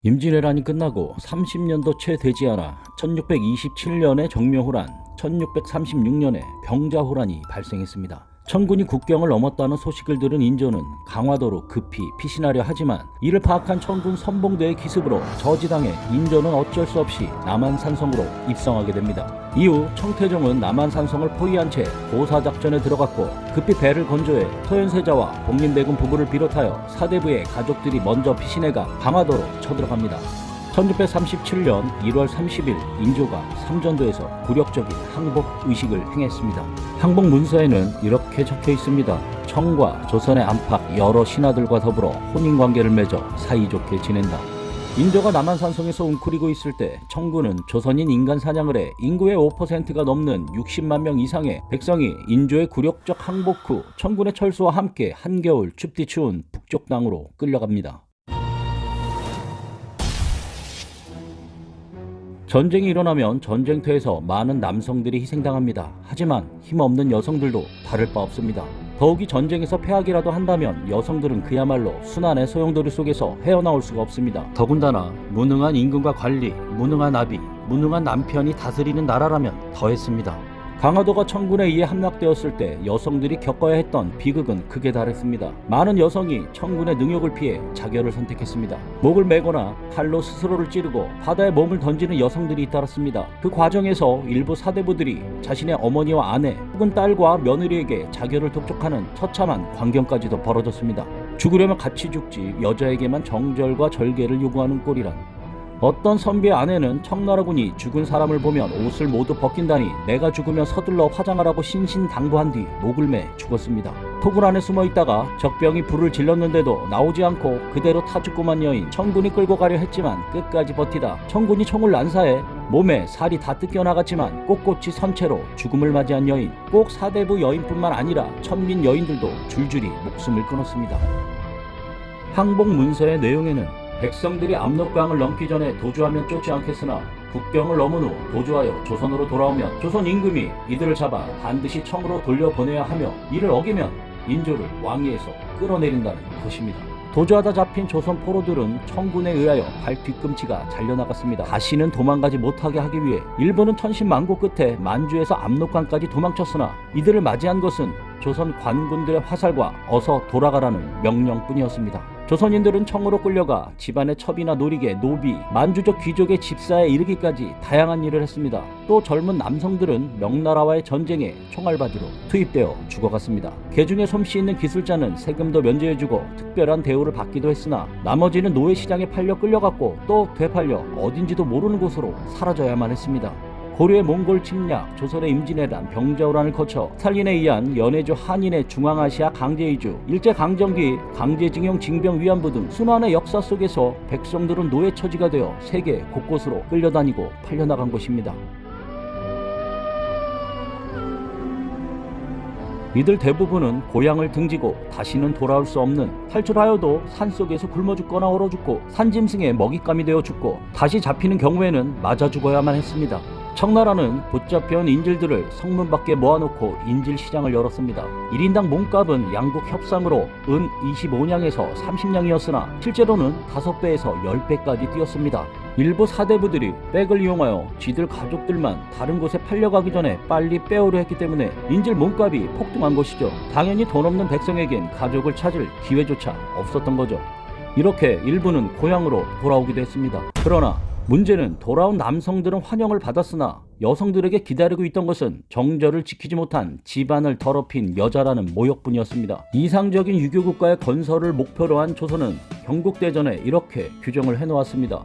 임진왜란이 끝나고 30년도 채 되지 않아 1627년에 정묘호란, 1636년에 병자호란이 발생했습니다. 천군이 국경을 넘었다는 소식을 들은 인조는 강화도로 급히 피신하려 하지만 이를 파악한 천군 선봉대의 기습으로 저지당해 인조는 어쩔 수 없이 남한산성으로 입성하게 됩니다. 이후 청태종은 남한산성을 포위한 채 고사작전에 들어갔고 급히 배를 건조해 토연세자와 복림대군 부부를 비롯하여 사대부의 가족들이 먼저 피신해가 강화도로 쳐들어갑니다. 1637년 1월 30일 인조가 삼전도에서 굴욕적인 항복 의식을 행했습니다. 항복 문서에는 이렇게 적혀 있습니다. 청과 조선의 안팎 여러 신하들과 더불어 혼인관계를 맺어 사이좋게 지낸다. 인조가 남한산성에서 웅크리고 있을 때 청군은 조선인 인간 사냥을 해 인구의 5%가 넘는 60만 명 이상의 백성이 인조의 굴욕적 항복 후 청군의 철수와 함께 한겨울 춥디 추운 북쪽 땅으로 끌려갑니다. 전쟁이 일어나면 전쟁터에서 많은 남성들이 희생당합니다. 하지만 힘없는 여성들도 다를 바 없습니다. 더욱이 전쟁에서 패하기라도 한다면 여성들은 그야말로 순환의 소용돌이 속에서 헤어나올 수가 없습니다. 더군다나 무능한 임금과 관리, 무능한 아비, 무능한 남편이 다스리는 나라라면 더했습니다. 강화도가 청군에 의해 함락되었을 때 여성들이 겪어야 했던 비극은 극에 달했습니다. 많은 여성이 청군의 능욕을 피해 자결을 선택했습니다. 목을 매거나 칼로 스스로를 찌르고 바다에 몸을 던지는 여성들이 잇따랐습니다. 그 과정에서 일부 사대부들이 자신의 어머니와 아내 혹은 딸과 며느리에게 자결을 독촉하는 처참한 광경까지도 벌어졌습니다. 죽으려면 같이 죽지 여자에게만 정절과 절개를 요구하는 꼴이란. 어떤 선비의 아내는 청나라군이 죽은 사람을 보면 옷을 모두 벗긴다니 내가 죽으면 서둘러 화장하라고 신신당부한 뒤 목을 매 죽었습니다. 토굴 안에 숨어 있다가 적병이 불을 질렀는데도 나오지 않고 그대로 타죽고만 여인 청군이 끌고 가려 했지만 끝까지 버티다 청군이 총을 난사해 몸에 살이 다 뜯겨나갔지만 꼿꼿이 선 채로 죽음을 맞이한 여인, 꼭 사대부 여인뿐만 아니라 천민 여인들도 줄줄이 목숨을 끊었습니다. 항복 문서의 내용에는 백성들이 압록강을 넘기 전에 도주하면 쫓지 않겠으나 국경을 넘은 후 도주하여 조선으로 돌아오면 조선 임금이 이들을 잡아 반드시 청으로 돌려보내야 하며 이를 어기면 인조를 왕위에서 끌어내린다는 것입니다. 도주하다 잡힌 조선 포로들은 청군에 의하여 발 뒤꿈치가 잘려나갔습니다. 다시는 도망가지 못하게 하기 위해 일본은 천신만고 끝에 만주에서 압록강까지 도망쳤으나 이들을 맞이한 것은 조선 관군들의 화살과 어서 돌아가라는 명령뿐이었습니다. 조선인들은 청으로 끌려가 집안의 첩이나 노리개, 노비, 만주족 귀족의 집사에 이르기까지 다양한 일을 했습니다. 또 젊은 남성들은 명나라와의 전쟁에 총알바지로 투입되어 죽어갔습니다. 개중에 솜씨 있는 기술자는 세금도 면제해주고 특별한 대우를 받기도 했으나 나머지는 노예시장에 팔려 끌려갔고 또 되팔려 어딘지도 모르는 곳으로 사라져야만 했습니다. 고려의 몽골 침략, 조선의 임진왜란, 병자호란을 거쳐 스탈린에 의한 연해주 한인의 중앙아시아 강제이주, 일제강점기, 강제징용 징병 위안부 등 순환의 역사 속에서 백성들은 노예 처지가 되어 세계 곳곳으로 끌려다니고 팔려나간 것입니다. 이들 대부분은 고향을 등지고 다시는 돌아올 수 없는, 탈출하여도 산속에서 굶어 죽거나 얼어 죽고 산짐승의 먹잇감이 되어 죽고 다시 잡히는 경우에는 맞아 죽어야만 했습니다. 청나라는 붙잡혀온 인질들을 성문 밖에 모아놓고 인질시장을 열었습니다. 1인당 몸값은 양국 협상으로 은 25냥에서 30냥이었으나 실제로는 5배에서 10배까지 뛰었습니다. 일부 사대부들이 백을 이용하여 쥐들 가족들만 다른 곳에 팔려가기 전에 빨리 빼오려 했기 때문에 인질 몸값이 폭등한 것이죠. 당연히 돈 없는 백성에겐 가족을 찾을 기회조차 없었던 거죠. 이렇게 일부는 고향으로 돌아오기도 했습니다. 그러나 문제는 돌아온 남성들은 환영을 받았으나 여성들에게 기다리고 있던 것은 정절을 지키지 못한 집안을 더럽힌 여자라는 모욕뿐이었습니다. 이상적인 유교국가의 건설을 목표로 한 조선은 경국대전에 이렇게 규정을 해놓았습니다.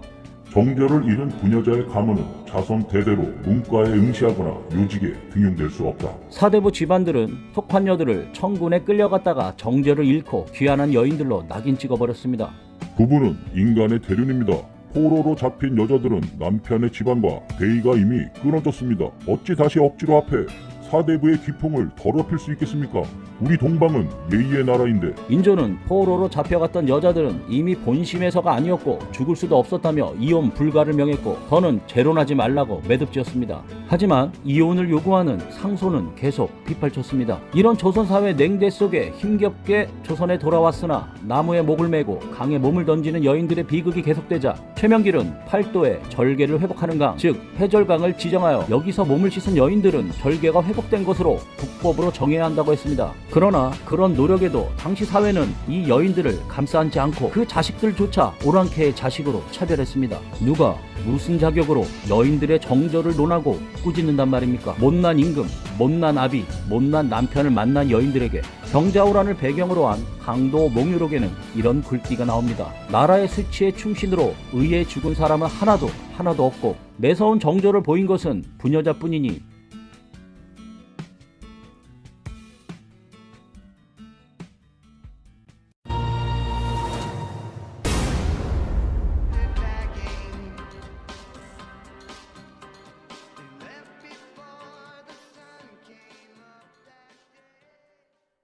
정절을 잃은 부녀자의 가문은 자손 대대로 문과에 응시하거나 요직에 등용될 수 없다. 사대부 집안들은 속환녀들을 청군에 끌려갔다가 정절을 잃고 귀환한 여인들로 낙인 찍어버렸습니다. 부부는 인간의 대륜입니다. 포로로 잡힌 여자들은 남편의 집안과 대의가 이미 끊어졌습니다. 어찌 다시 억지로 합해 사대부의 기풍을 더럽힐 수 있겠습니까? 우리 동방은 예의의 나라인데 인조는 포로로 잡혀갔던 여자들은 이미 본심에서가 아니었고 죽을 수도 없었다며 이혼 불가를 명했고 더는 재혼하지 말라고 매듭지었습니다. 하지만 이혼을 요구하는 상소는 계속 빗발쳤습니다. 이런 조선사회 냉대 속에 힘겹게 조선에 돌아왔으나 나무에 목을 메고 강에 몸을 던지는 여인들의 비극이 계속되자 최명길은 팔도에 절개를 회복하는 강, 즉 해절강을 지정하여 여기서 몸을 씻은 여인들은 절개가 회복된 것으로 국법으로 정해야 한다고 했습니다. 그러나 그런 노력에도 당시 사회는 이 여인들을 감싸 안지 않고 그 자식들조차 오랑캐의 자식으로 차별했습니다. 누가 무슨 자격으로 여인들의 정절을 논하고 꾸짖는단 말입니까? 못난 임금, 못난 아비, 못난 남편을 만난 여인들에게 병자호란을 배경으로 한 강도 몽유록에는 이런 글귀가 나옵니다. 나라의 수치에 충신으로 의에 죽은 사람은 하나도 없고 매서운 정절을 보인 것은 부녀자뿐이니